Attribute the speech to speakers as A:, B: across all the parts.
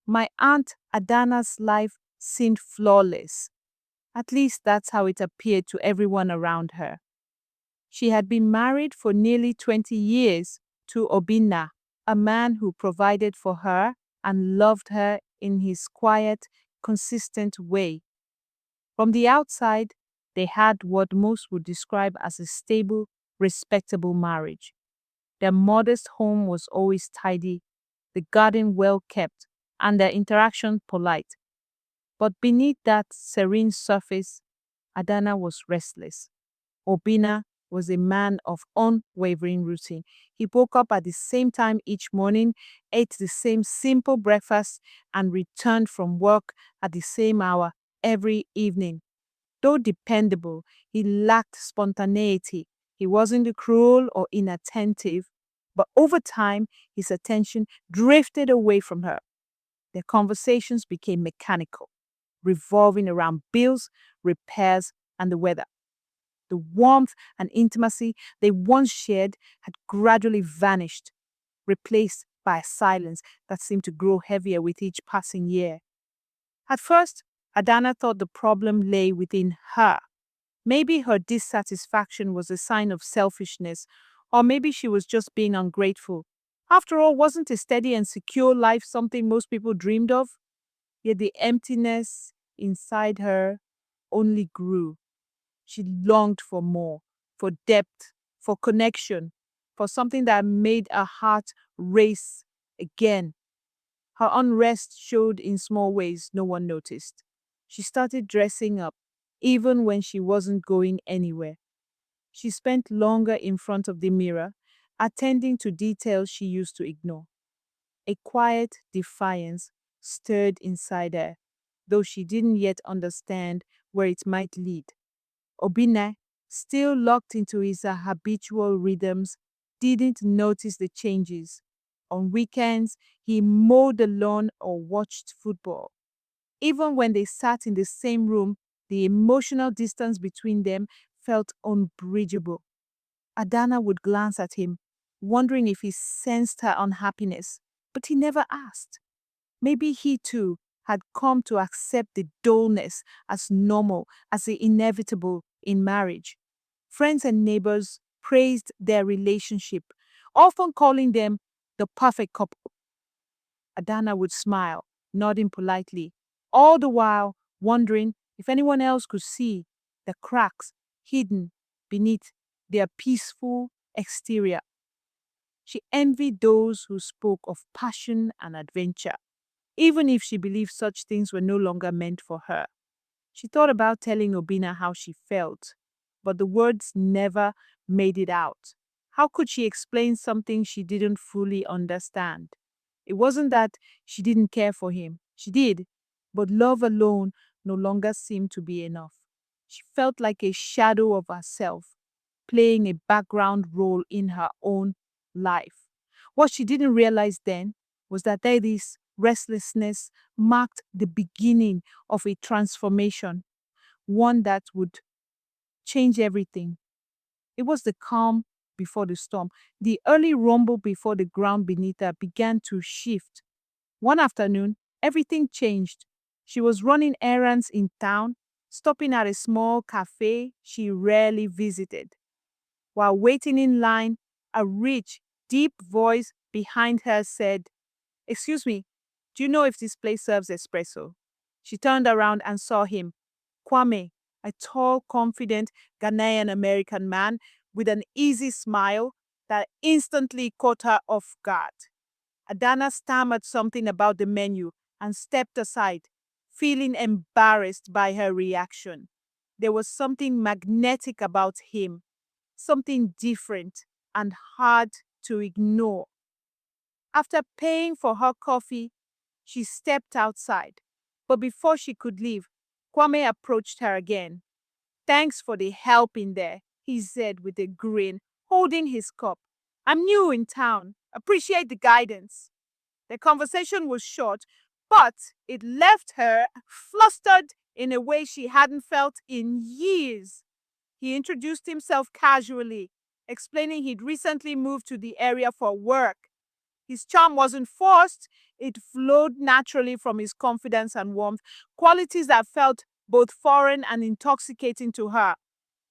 A: My aunt Adana's life seemed flawless. At least that's how it appeared to everyone around her. She had been married for nearly 20 years to Obinna, a man who provided for her and loved her in his quiet, consistent way. From the outside, they had what most would describe as a stable, respectable marriage. Their modest home was always tidy, the garden well kept, and their interaction polite. But beneath that serene surface, Adana was restless. Obina was a man of unwavering routine. He woke up at the same time each morning, ate the same simple breakfast, and returned from work at the same hour every evening. Though dependable, he lacked spontaneity. He wasn't cruel or inattentive, but over time, his attention drifted away from her. Their conversations became mechanical, revolving around bills, repairs, and the weather. The warmth and intimacy they once shared had gradually vanished, replaced by a silence that seemed to grow heavier with each passing year. At first, Adana thought the problem lay within her. Maybe her dissatisfaction was a sign of selfishness, or maybe she was just being ungrateful. After all, wasn't a steady and secure life something most people dreamed of? Yet the emptiness inside her only grew. She longed for more, for depth, for connection, for something that made her heart race again. Her unrest showed in small ways no one noticed. She started dressing up, even when she wasn't going anywhere. She spent longer in front of the mirror, attending to details she used to ignore. A quiet defiance stirred inside her, though she didn't yet understand where it might lead. Obinna, still locked into his habitual rhythms, didn't notice the changes. On weekends, he mowed the lawn or watched football. Even when they sat in the same room, the emotional distance between them felt unbridgeable. Adana would glance at him, wondering if he sensed her unhappiness, but he never asked. Maybe he too had come to accept the dullness as normal, as the inevitable in marriage. Friends and neighbors praised their relationship, often calling them the perfect couple. Adana would smile, nodding politely, all the while wondering if anyone else could see the cracks hidden beneath their peaceful exterior. She envied those who spoke of passion and adventure, even if she believed such things were no longer meant for her. She thought about telling Obina how she felt, but the words never made it out. How could she explain something she didn't fully understand? It wasn't that she didn't care for him. She did, but love alone no longer seemed to be enough. She felt like a shadow of herself, playing a background role in her own life. What she didn't realize then was that this restlessness marked the beginning of a transformation, one that would change everything. It was the calm before the storm. The early rumble before the ground beneath her began to shift. One afternoon, everything changed. She was running errands in town, stopping at a small cafe she rarely visited. While waiting in line, a rich, deep voice behind her said, "Excuse me, do you know if this place serves espresso?" She turned around and saw him, Kwame, a tall, confident Ghanaian American man with an easy smile that instantly caught her off guard. Adana stammered something about the menu and stepped aside, feeling embarrassed by her reaction. There was something magnetic about him, something different and hard to ignore. After paying for her coffee, she stepped outside. But before she could leave, Kwame approached her again. "Thanks for the help in there," he said with a grin, holding his cup. "I'm new in town. Appreciate the guidance." The conversation was short, but it left her flustered in a way she hadn't felt in years. He introduced himself casually, explaining he'd recently moved to the area for work. His charm wasn't forced, It flowed naturally from his confidence and warmth, qualities that felt both foreign and intoxicating to her.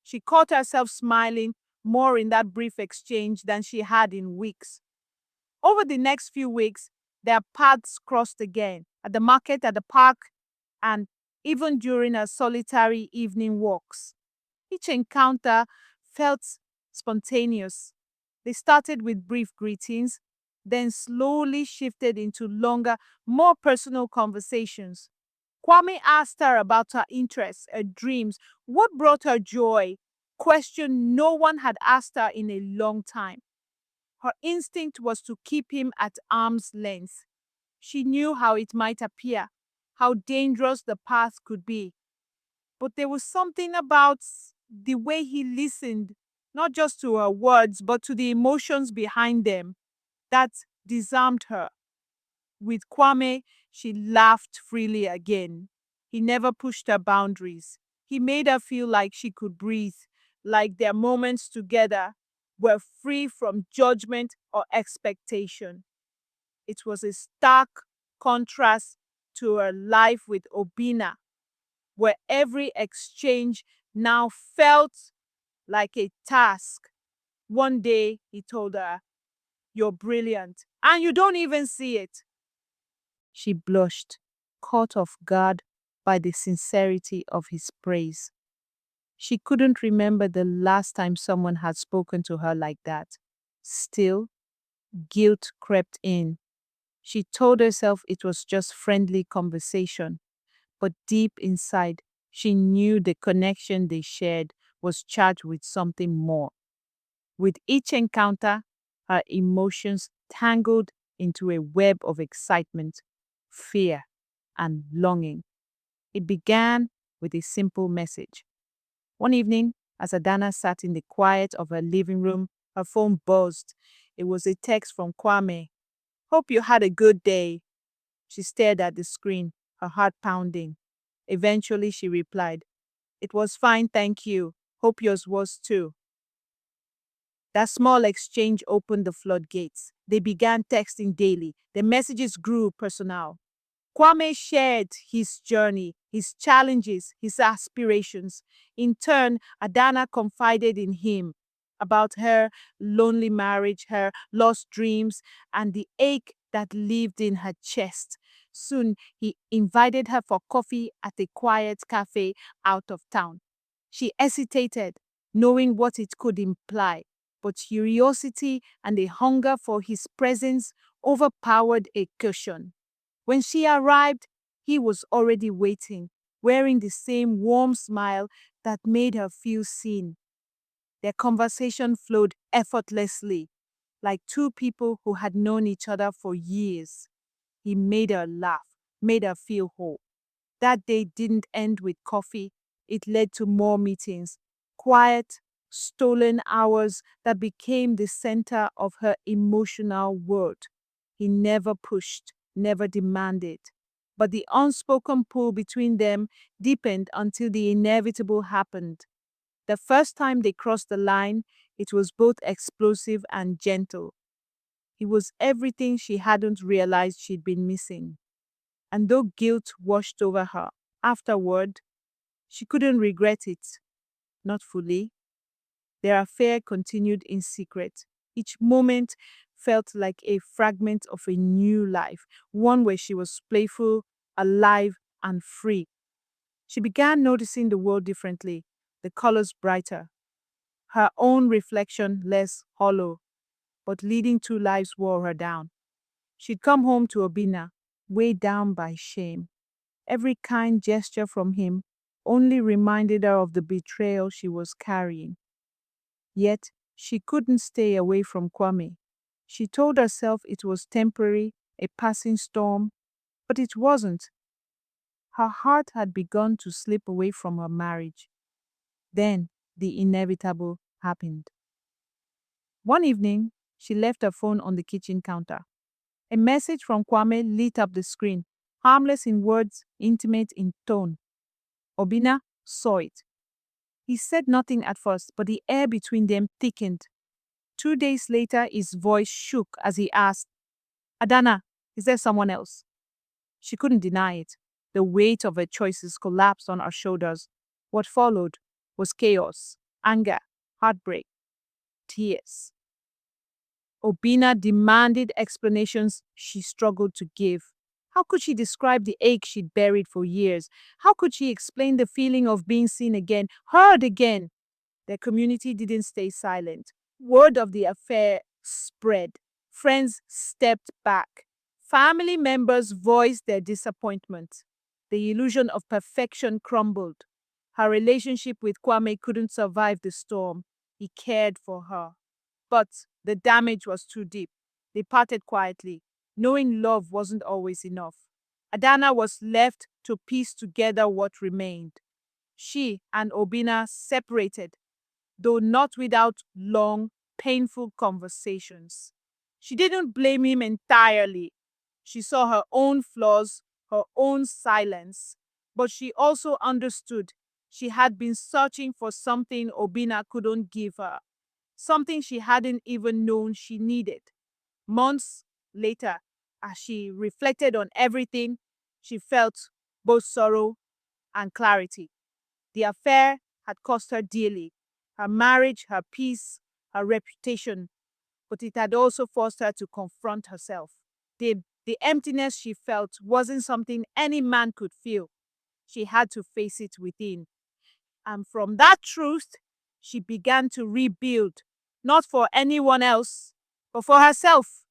A: She caught herself smiling more in that brief exchange than she had in weeks. Over the next few weeks, their paths crossed again at the market, at the park, and even during her solitary evening walks. Each encounter felt spontaneous. They started with brief greetings, then slowly shifted into longer, more personal conversations. Kwame asked her about her interests, her dreams, what brought her joy, question no one had asked her in a long time. Her instinct was to keep him at arm's length. She knew how it might appear, how dangerous the path could be. But there was something about the way he listened, not just to her words, but to the emotions behind them, that disarmed her. With Kwame, she laughed freely again. He never pushed her boundaries. He made her feel like she could breathe, like their moments together were free from judgment or expectation. It was a stark contrast to her life with Obina, where every exchange now felt like a task. One day, he told her, "You're brilliant, and you don't even see it." She blushed, caught off guard by the sincerity of his praise. She couldn't remember the last time someone had spoken to her like that. Still, guilt crept in. She told herself it was just friendly conversation, but deep inside, she knew the connection they shared was charged with something more. With each encounter, her emotions tangled into a web of excitement, fear, and longing. It began with a simple message. One evening, as Adana sat in the quiet of her living room, her phone buzzed. It was a text from Kwame. "Hope you had a good day." She stared at the screen, her heart pounding. Eventually, she replied, "It was fine, thank you. Hope yours was too." That small exchange opened the floodgates. They began texting daily. The messages grew personal. Kwame shared his journey, his challenges, his aspirations. In turn, Adana confided in him about her lonely marriage, her lost dreams, and the ache that lived in her chest. Soon, he invited her for coffee at a quiet cafe out of town. She hesitated, knowing what it could imply, but curiosity and a hunger for his presence overpowered a caution. When she arrived, he was already waiting, wearing the same warm smile that made her feel seen. Their conversation flowed effortlessly, like two people who had known each other for years. He made her laugh, made her feel whole. That day didn't end with coffee. It led to more meetings, quiet, stolen hours that became the center of her emotional world. He never pushed, never demanded. But the unspoken pull between them deepened until the inevitable happened. The first time they crossed the line, it was both explosive and gentle. He was everything she hadn't realized she'd been missing. And though guilt washed over her, afterward, she couldn't regret it. Not fully. Their affair continued in secret. Each moment felt like a fragment of a new life, one where she was playful, alive, and free. She began noticing the world differently, the colors brighter, her own reflection less hollow, but leading two lives wore her down. She'd come home to Obina, weighed down by shame. Every kind gesture from him only reminded her of the betrayal she was carrying. Yet, she couldn't stay away from Kwame. She told herself it was temporary, a passing storm, but it wasn't. Her heart had begun to slip away from her marriage. Then, the inevitable happened. One evening, she left her phone on the kitchen counter. A message from Kwame lit up the screen, harmless in words, intimate in tone. Obina saw it. He said nothing at first, but the air between them thickened. 2 days later, his voice shook as he asked, "Adana, Is there someone else? She couldn't deny it. The weight of her choices collapsed on her shoulders. What followed was chaos, anger, heartbreak, tears. Obina demanded explanations she struggled to give. How could she describe the ache she'd buried for years? How could she explain the feeling of being seen again, heard again? Their community didn't stay silent. Word of the affair spread. Friends stepped back. Family members voiced their disappointment. The illusion of perfection crumbled. Her relationship with Kwame couldn't survive the storm. He cared for her. But the damage was too deep. They parted quietly, knowing love wasn't always enough. Adana was left to piece together what remained. She and Obina separated, though not without long, painful conversations. She didn't blame him entirely. She saw her own flaws, her own silence, but she also understood she had been searching for something Obina couldn't give her, something she hadn't even known she needed. Months later, as she reflected on everything, she felt both sorrow and clarity. The affair had cost her dearly, her marriage, her peace, her reputation, but it had also forced her to confront herself. The emptiness she felt wasn't something any man could feel. She had to face it within. And from that truth, she began to rebuild, not for anyone else, but for herself.